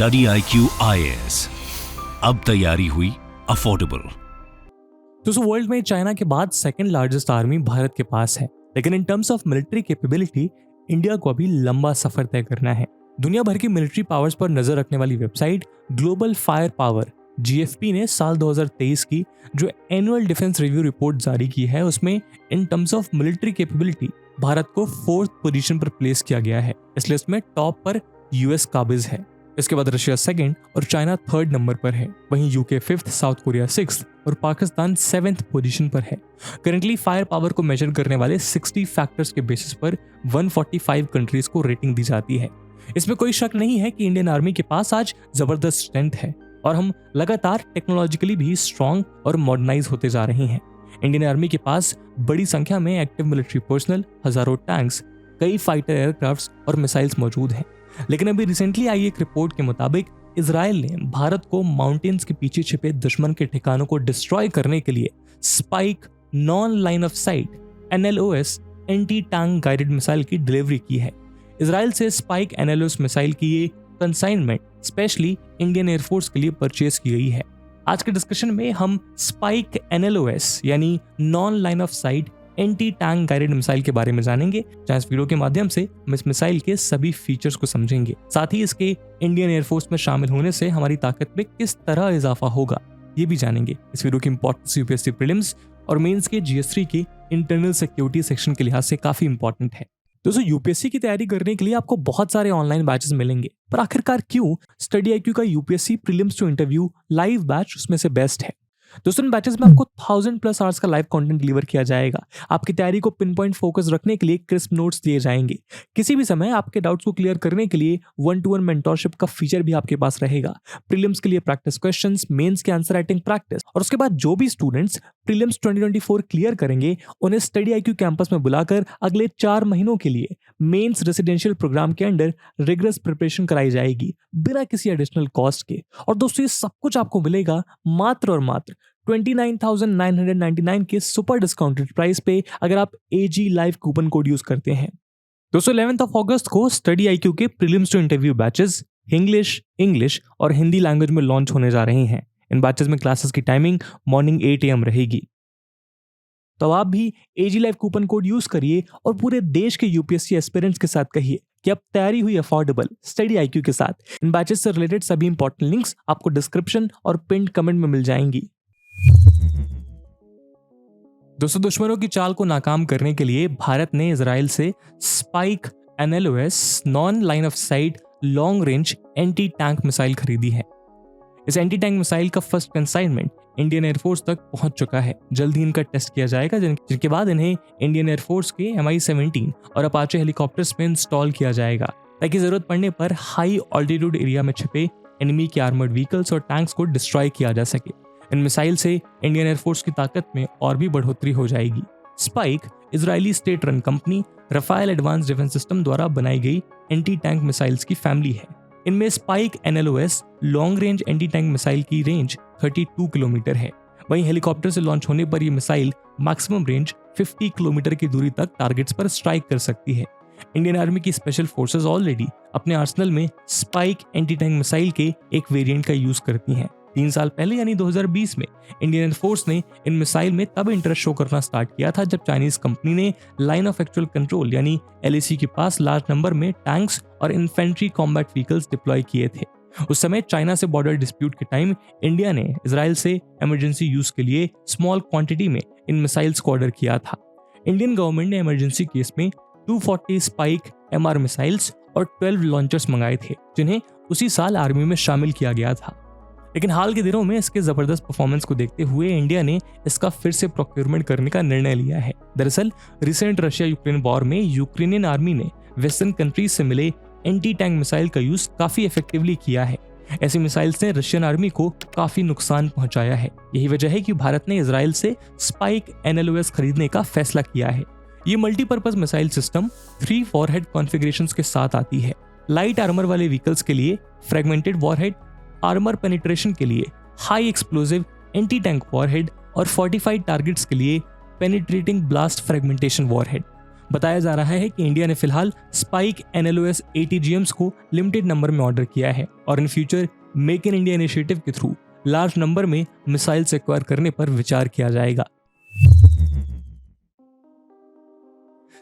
Study IQ IAS, अब तैयारी हुई अफोर्डेबल। दोस्तों वर्ल्ड में चाइना के बाद सेकंड लार्जेस्ट आर्मी भारत के पास है, लेकिन in terms of military capability India को अभी लंबा सफर तय करना है। दुनिया भर की मिलिट्री पावर्स पर नजर रखने वाली website global fire power GFP ने साल 2023 की जो एनुअल डिफेंस रिव्यू रिपोर्ट जारी की है, उसमें in terms of military capability Bharat को 4th पोजीशन पर प्लेस किया गया है। इस लिस्ट में टॉप पर US काबिज है, इसके बाद रशिया 2nd और चाइना 3rd नंबर पर है। वहीं UK 5th, south Korea 6th और पाकिस्तान 7th पोजीशन पर है। करंटली फायर पावर को मेजर करने वाले 60 फैक्टर्स के बेसिस पर 145 कंट्रीज को रेटिंग दी जाती है। इसमें कोई शक नहीं है कि इंडियन आर्मी के पास आज जबरदस्त स्ट्रेंथ है और हम लगातार टेक्नोलॉजिकली भी स्ट्रॉन्ग और मॉडर्नाइज होते जा रहे हैं। इंडियन आर्मी के पास बड़ी संख्या में एक्टिव मिलिट्री पर्सनल, हजारों टैंक्स, कई फाइटर एयरक्राफ्ट्स और मिसाइल्स मौजूद हैं। लेकिन अभी रिसेंटली आई एक रिपोर्ट के मुताबिक इजराइल ने भारत को माउंटेन्स के पीछे छिपे दुश्मन के ठिकानों को डिस्ट्रॉय करने के लिए spike non line of site NLOS anti tank guided missile की डिलीवरी की है। इजराइल से स्पाइक NLOS मिसाइल की ये कंसाइनमेंट स्पेशली इंडियन एयरफोर्स के लिए परचेज की गई है। आज के डिस्कशन में हम स्पाइक NLOS यानी non line of site anti tank guided missile के बारे में जानेंगे, जहां इस वीडियो के माध्यम से हम इस मिसाइल के सभी फीचर्स को समझेंगे। साथ ही इसके इंडियन एयरफोर्स में शामिल होने से हमारी ताकत में किस तरह इजाफा होगा, ये भी जानेंगे। इस वीडियो की इंपॉर्टेंस UPSC प्रीलिम्स और मेंस के GS3 के इंटरनल सिक्योरिटी सेक्शन के लिहाज से काफी इंपॉर्टेंट है। दोस्तों UPSC की तैयारी करने के लिए आपको बहुत सारे ऑनलाइन बैचेस मिलेंगे, पर आखिरकार क्यों स्टडी IQ का UPSC prelims to interview live batch उसमें से बेस्ट है? दोस्तों इन बैचेस में आपको 1000+ आवर्स का लाइव कंटेंट डिलीवर किया जाएगा। आपकी तैयारी को पिन पॉइंट फोकस रखने के लिए क्रिस्प नोट्स दिए जाएंगे। किसी भी समय आपके डाउट्स को क्लियर करने के लिए 1-to-1 मेंटोरशिप का फीचर भी आपके पास रहेगा। प्रीलिम्स के लिए प्रैक्टिस क्वेश्चंस, मेंस के आंसर राइटिंग प्रैक्टिस, और उसके बाद जो भी स्टूडेंट्स प्रीलिम्स 2024 क्लियर करेंगे उन्हें स्टडी IQ कैंपस में बुलाकर अगले 4 महीनों के लिए मेंस रेसिडेंशियल प्रोग्राम के अंडर रिगरस प्रिपरेशन कराई जाएगी बिना किसी एडिशनल कॉस्ट के। और दोस्तों ये सब कुछ आपको मिलेगा मात्र और मात्र 29,999 के सुपर डिस्काउंटेड प्राइस पे, अगर आप AG live coupon code use करते हैं। दोस्तों 11 अगस्त को स्टडी IQ के prelims to interview batches English और हिंदी लैंग्वेज में लॉन्च होने जा रहे हैं। इन बैचेस में क्लासेस की टाइमिंग मॉर्निंग 8 AM रहेगी। तो आप भी AG live coupon code use करिए और पूरे देश के UPSC एस्पिरेंट्स के साथ कहिए कि अब तैयारी हुई अफोर्डेबल स्टडी IQ के साथ। इन बैचेस से रिलेटेड सभी इंपॉर्टेंट लिंक्स आपको डिस्क्रिप्शन और पिन्ड कमेंट में मिल जाएंगी। दोस्तों दुश्मनों की चाल को नाकाम करने के लिए भारत ने इजराइल से spike NLOS non line of site long range anti tank missile खरीदी है। इस एंटी टैंक मिसाइल का फर्स्ट कंसाइनमेंट इंडियन एयरफोर्स तक पहुंच चुका है। जल्द ही इनका टेस्ट किया जाएगा, जिनके बाद इन्हें इंडियन एयरफोर्स के MI-17 और अपाचे हेलीकॉप्टर्स में इंस्टॉल किया जाएगा, ताकि जरूरत पड़ने पर हाई ऑल्टीट्यूड एरिया में छिपे एनिमी के आर्मर्ड व्हीकल्स और टैंक्स को डिस्ट्रॉय किया जा सके। इन मिसाइल से इंडियन एयरफोर्स की ताकत में और भी बढ़ोतरी हो जाएगी। Spike Israeli state run company Rafael advance defence system द्वारा बनाई गई एंटी टैंक मिसाइल्स की फैमिली है। इनमें Spike NLOS long range anti tank missile की रेंज 32 किलोमीटर है। वहीं हेलीकॉप्टर से लॉन्च होने पर यह मिसाइल मैक्सिमम रेंज 50 किलोमीटर की दूरी तक टारगेट्स पर स्ट्राइक कर सकती है। इंडियन आर्मी की स्पेशल फोर्सेस ऑलरेडी अपने आर्सेनल में स्पाइक एंटी टैंक मिसाइल के एक वेरिएंट का यूज करती हैं। 3 साल पहले यानी 2020 में इंडियन एयरफोर्स ने इन मिसाइल में तब इंटरेस्ट शो करना स्टार्ट किया था जब चाइनीज कंपनी ने लाइन ऑफ एक्चुअल कंट्रोल यानी LAC के पास लार्ज नंबर में टैंक्स और इन्फेंट्री कॉम्बैट व्हीकल्स डिप्लॉय किए थे। उस समय चाइना से बॉर्डर डिस्प्यूट के टाइम इंडिया ने इजराइल से इमरजेंसी यूज के लिए स्मॉल क्वांटिटी में इन मिसाइल्स को ऑर्डर किया था। इंडियन गवर्नमेंट ने इमरजेंसी केस में 240 स्पाइक MR मिसाइल्स और 12 लॉन्चर्स मंगाए थे, जिन्हें उसी साल आर्मी में शामिल किया गया था। लेकिन हाल के दिनों में इसके जबरदस्त परफॉर्मेंस को देखते हुए इंडिया ने इसका फिर से प्रोक्योरमेंट करने का निर्णय लिया है। दरअसल रिसेंट रशिया यूक्रेन वॉर में यूक्रेनियन आर्मी ने वेस्टर्न कंट्रीज से मिले एंटी टैंक मिसाइल का यूज काफी इफेक्टिवली किया है। ऐसी मिसाइल्स ने रशियन आर्मी को काफी नुकसान पहुंचाया है। यही वजह है कि भारत ने इजराइल से स्पाइक NLOS खरीदने का फैसला किया है। ये multipurpose missile system 3 warhead configurations के साथ आती है। लाइट आर्मर वाले व्हीकल्स के लिए फ्रेगमेंटेड वॉरहेड, आर्मर पेनिट्रेशन के लिए high explosive anti tank warhead और फोर्टिफाइड टारगेट्स के लिए पेनिट्रेटिंग ब्लास्ट फ्रेगमेंटेशन वॉरहेड। बताया जा रहा है कि इंडिया ने फिलहाल स्पाइक NLOS ATGMs को लिमिटेड नंबर में ऑर्डर किया है और in future make in India initiative के थ्रू लार्ज नंबर में मिसाइल्स एक्वायर करने पर विचार किया जाएगा।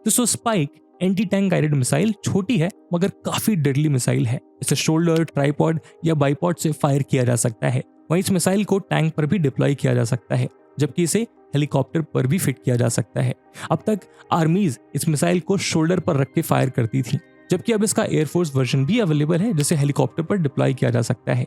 दोस्तों, spike anti tank guided missile छोटी है मगर काफी डेडली मिसाइल है। इसे शोल्डर, ट्राइपॉड या बाइपॉड से फायर किया जा सकता है। वहीं इस मिसाइल को टैंक पर भी डिप्लॉय किया जा सकता है, जबकि इसे हेलीकॉप्टर पर भी फिट किया जा सकता है। अब तक आर्मीज इस मिसाइल को शोल्डर पर रख के फायर करती थी, जबकि अब इसका एयरफोर्स वर्जन भी अवेलेबल है जिसे हेलीकॉप्टर पर डिप्लॉय किया जा सकता है।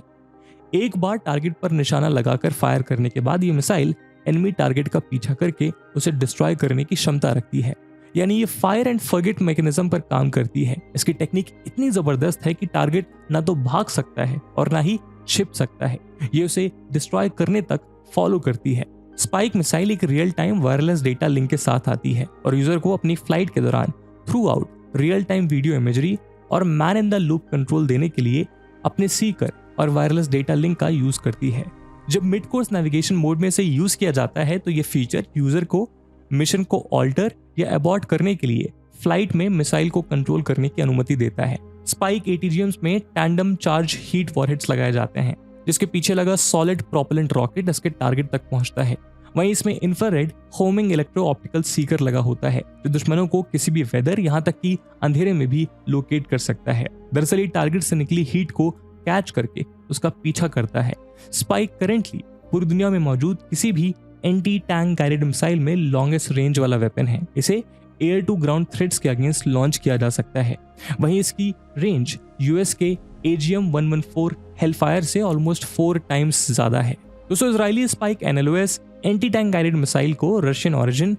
एक बार टारगेट पर निशाना लगाकर फायर करने के बाद ये मिसाइल एनिमी टारगेट का पीछा करके उसे डिस्ट्रॉय करने की क्षमता रखती है, यानी ये फायर एंड फॉरगेट मैकेनिज्म पर काम करती है। इसकी टेक्निक इतनी जबरदस्त है कि टारगेट ना तो भाग सकता है और ना ही छिप सकता है, ये उसे डिस्ट्रॉय करने तक फॉलो करती है। स्पाइक मिसाइल एक real time wireless data link के साथ आती है और यूजर को अपनी फ्लाइट के दौरान throughout real time video imagery और man in the loop control देने के लिए अपने सीकर और वायरलेस डेटा लिंक का यूज करती है। जब मिड कोर्स नेविगेशन मोड में इसे यूज किया जाता है तो ये फीचर यूजर को मिशन को ऑल्टर या अबॉर्ट करने के लिए फ्लाइट में मिसाइल को कंट्रोल करने की अनुमति देता है। स्पाइक ATGMs में टैंडम चार्ज हीट वॉरहेड्स लगाए जाते हैं, जिसके पीछे लगा सॉलिड प्रोपेलेंट रॉकेट इसके टारगेट तक पहुंचता है। वहीं इसमें infrared homing electro optical Sikar लगा होता है जो दुश्मनों को किसी भी वेदर यहाँ तक कि अंधेरे में भी लोकेट कर सकता है। दरअसल ये टारगेट से निकली हीट को कैच करके उसका पीछा करता है। स्पाइक करेंटली पूरी दुनिया में मौजूद किसी भी एंटी टैंक गाइडेड मिसाइल में लॉन्गेस्ट रेंज वाला वेपन है। इसे एयर टू ग्राउंड थ्रेट्स के अगेंस्ट लॉन्च किया जा सकता है। वहीं इसकी रेंज US के AGM-114 हेलफायर से ऑलमोस्ट 4 टाइम्स ज्यादा है। दोस्तों, Israeli Spike NLOS anti tank guided missile को Russian origin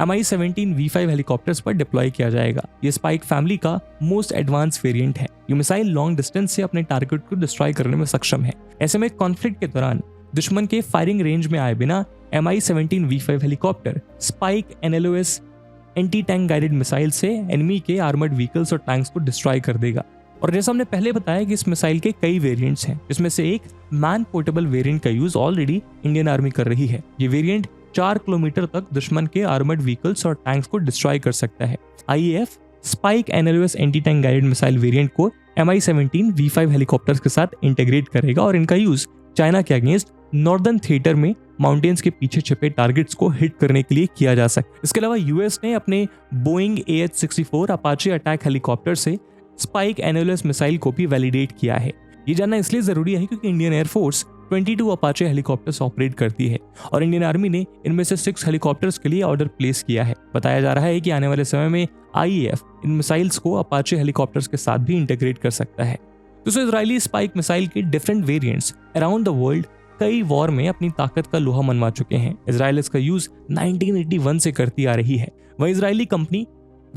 Mi-17 V5 helicopters पर डिप्लॉय किया जाएगा। ये स्पाइक फैमिली का मोस्ट एडवांस वेरिएंट है। ये मिसाइल लॉन्ग डिस्टेंस से अपने टारगेट को डिस्ट्रॉय करने में सक्षम है। ऐसे में कॉन्फ्लिक्ट के दौरान दुश्मन के फायरिंग रेंज में आए बिना Mi-17 V5 helicopter spike NLOS anti tank guided missile से एनिमी के आर्मर्ड व्हीकल्स और टैंक्स को डिस्ट्रॉय कर देगा। और जैसा हमने पहले बताया कि इस मिसाइल के कई वेरिएंट्स हैं, जिसमें से एक मैन पोर्टेबल वेरिएंट का यूज ऑलरेडी इंडियन आर्मी कर रही है। ये वेरिएंट 4 किलोमीटर तक दुश्मन के आर्मर्ड व्हीकल्स और टैंक्स को डिस्ट्रॉय कर सकता है। IAF spike NLOS anti tank guided missile variant को Mi-17 V5 हेलीकॉप्टर्स के साथ इंटीग्रेट करेगा और इनका यूज चाइना के अगेंस्ट नॉर्दर्न थिएटर में माउंटेन्स के पीछे छिपे टारगेट्स को हिट करने के लिए किया जा सकता है। इसके अलावा US ने अपने Boeing AH-64 Apache attack helicopter से स्पाइक NLOS मिसाइल को भी वैलिडेट किया है। ये जानना इसलिए जरूरी है क्योंकि Indian air force 22 Apache helicopters operate करती है और इंडियन आर्मी ने इनमें से 6 हेलीकॉप्टर्स के लिए ऑर्डर प्लेस किया है। बताया जा रहा है कि आने वाले समय में IAF इन मिसाइल्स को अपाचे हेलीकॉप्टर्स के साथ भी इंटीग्रेट कर सकता है। दोस्तों, इजरायली स्पाइक मिसाइल के different variants around the world कई वॉर में अपनी ताकत का लोहा मनवा चुके हैं। इजराइल इसका यूज 1981 से करती आ रही है। वहीं Israeli company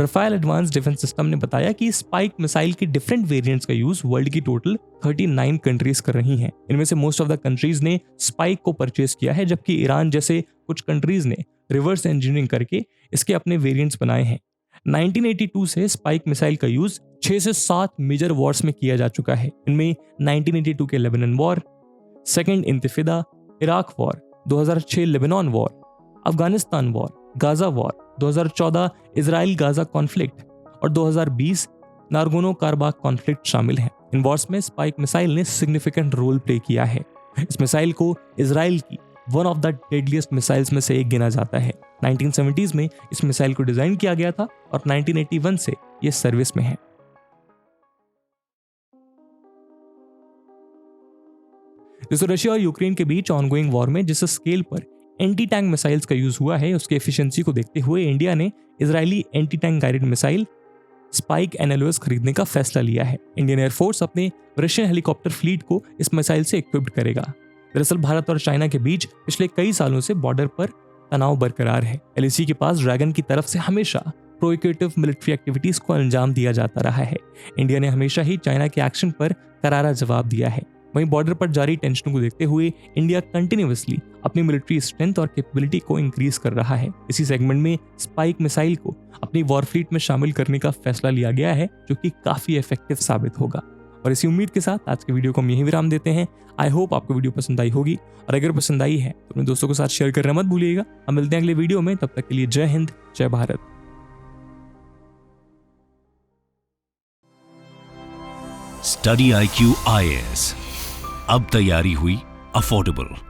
Rafale advance defence system ने बताया कि स्पाइक मिसाइल की डिफरेंट वेरिएंट्स का यूज वर्ल्ड की टोटल 39 कंट्रीज कर रही हैं। इनमें से मोस्ट ऑफ द कंट्रीज ने स्पाइक को परचेज किया है, जबकि ईरान जैसे कुछ कंट्रीज ने रिवर्स इंजीनियरिंग करके इसके अपने वेरिएंट्स बनाए हैं। 1982 से स्पाइक मिसाइल का यूज 6 से 7 मेजर वॉर्स में किया जा चुका है। इनमें 1982 के लेबनान वॉर, सेकेंड इंतिफादा, Iraq war, 2006 Lebanon war, Afghanistan war, Gaza war, 2014 Israel Gaza conflict और 2020 नारगोनो कारबाख कॉन्फ्लिक्ट शामिल हैं। इन वॉर्स में स्पाइक मिसाइल ने सिग्निफिकेंट रोल प्ले किया है। इस मिसाइल को इजराइल की one of the deadliest missiles में से एक गिना जाता है। 1970s में इस मिसाइल को डिजाइन किया गया था और 1981 से ये सर्विस में है। दोस्तों, रशिया और यूक्रेन के बीच ऑनगोइंग वॉर में जिस स्केल पर एंटी टैंक मिसाइल्स का यूज हुआ है, उसके एफिशिएंसी को देखते हुए इंडिया ने Israeli anti tank guided missile spike NLOS खरीदने का फैसला लिया है। इंडियन एयरफोर्स अपने रशियन हेलीकॉप्टर फ्लीट को इस मिसाइल से इक्विप्ड करेगा। दरअसल भारत और चाइना के बीच पिछले कई सालों से बॉर्डर पर तनाव बरकरार है। LAC के पास ड्रैगन की तरफ से हमेशा प्रोवोकेटिव मिलिट्री एक्टिविटीज को अंजाम दिया जाता रहा है। इंडिया ने हमेशा ही चाइना के एक्शन पर करारा जवाब दिया है। वहीं बॉर्डर पर जारी टेंशनों को देखते हुए इंडिया कंटिन्यूअसली अपनी मिलिट्री स्ट्रेंथ और कैपेबिलिटी को इंक्रीज कर रहा है। इसी सेगमेंट में स्पाइक मिसाइल को अपनी वॉर फ्लीट में शामिल करने का फैसला लिया गया है, जो कि काफी इफेक्टिव साबित होगा। और इसी उम्मीद के साथ आज के वीडियो को हम यहीं विराम देते हैं। आई होप आपको वीडियो पसंद आई होगी और अगर पसंद आई है तो अपने दोस्तों के साथ शेयर करना मत भूलिएगा। हम मिलते हैं अगले वीडियो में, तब तक के लिए जय हिंद, जय भारत। स्टडी IQ IAS, अब तैयारी हुई अफोर्डेबल।